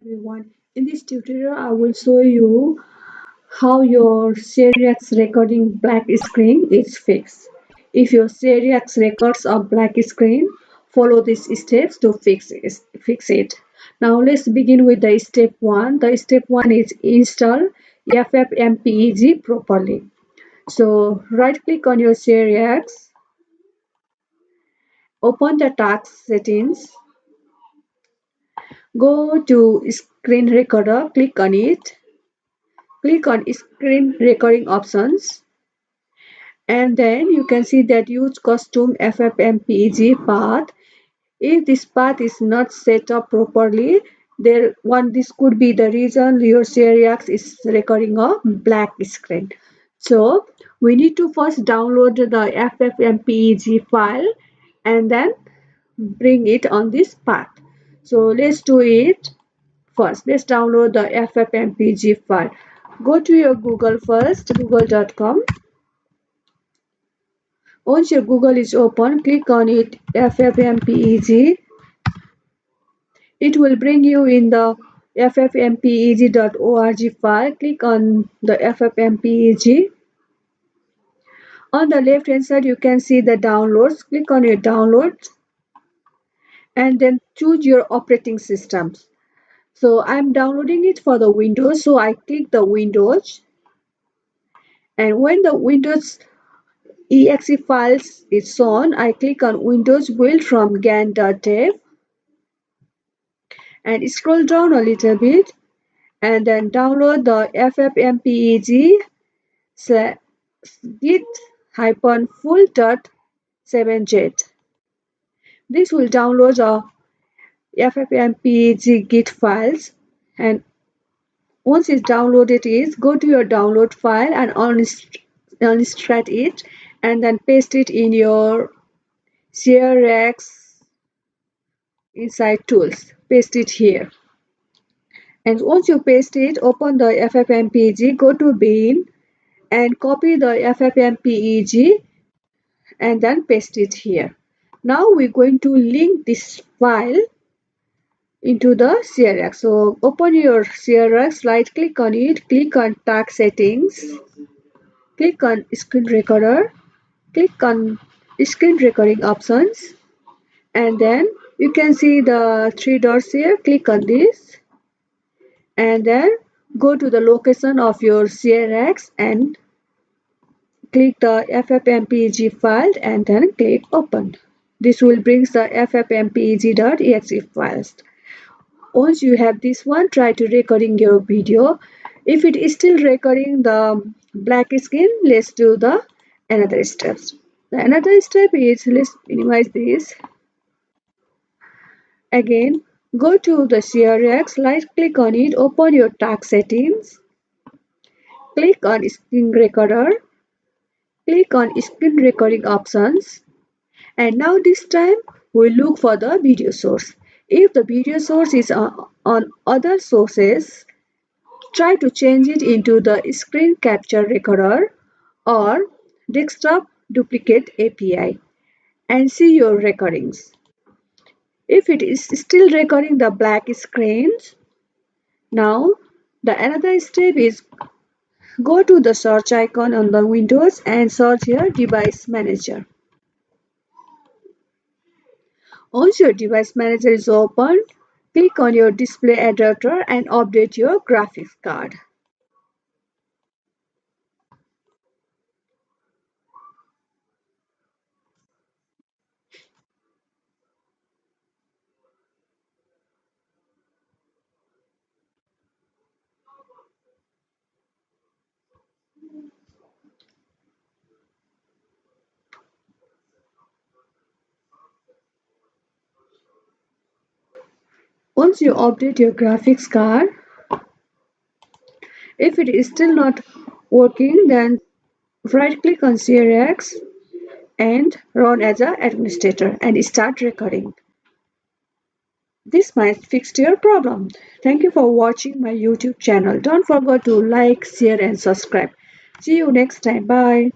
Everyone, in this tutorial I will show you how your ShareX recording black screen is fixed. If your ShareX records a black screen, follow these steps to fix it. Now let's begin with the step 1. The step 1 is install FFmpeg properly. So right click on your ShareX, open the task settings, go to screen recorder, click on it. Click on screen recording options, and then you can see that use custom FFmpeg path. If this path is not set up properly, this could be the reason your ShareX is recording a black screen. So we need to first download the FFmpeg file and then bring it on this path. So let's do it. First, let's download the FFmpeg file. Go to your Google first, google.com. Once your Google is open, click on it, FFmpeg. It will bring you in the ffmpeg.org file. Click on the FFmpeg. On the left hand side, you can see the downloads. Click on your downloads and then choose your operating systems. So I'm downloading it for the Windows, so I click the Windows, and when the Windows exe files is shown, I click on Windows build from gan.dev and scroll down a little bit and then download the ffmpeg git-full.7jet. This will download the ffmpeg git files, and once it's downloaded, go to your download file and unextract it and then paste it in your ShareX inside tools. Paste it here. And once you paste it, open the FFmpeg, go to bin and copy the FFmpeg and then paste it here. Now we're going to link this file into the ShareX. So open your ShareX, right click on it, click on task settings, click on screen recorder, click on screen recording options, and then you can see the three dots here. Click on this and then go to the location of your ShareX and click the FFmpeg file and then click open. This will bring the ffmpeg.exe files. Once you have this one, try to recording your video. If it is still recording the black screen, let's do the another steps. The another step is, let's minimize this. Again, go to the ShareX, right click on it, open your task settings, click on screen recorder, click on screen recording options, and now this time we look for the video source. If the video source is on other sources, try to change it into the screen capture recorder or desktop duplicate API and see your recordings. If it is still recording the black screens, now the another step is go to the search icon on the Windows and search here device manager. Once your device manager is opened, click on your display adapter and update your graphics card. Once you update your graphics card, if it is still not working, then right click on ShareX and run as an administrator and start recording. This might fix your problem. Thank you for watching my YouTube channel. Don't forget to like, share and subscribe. See you next time. Bye.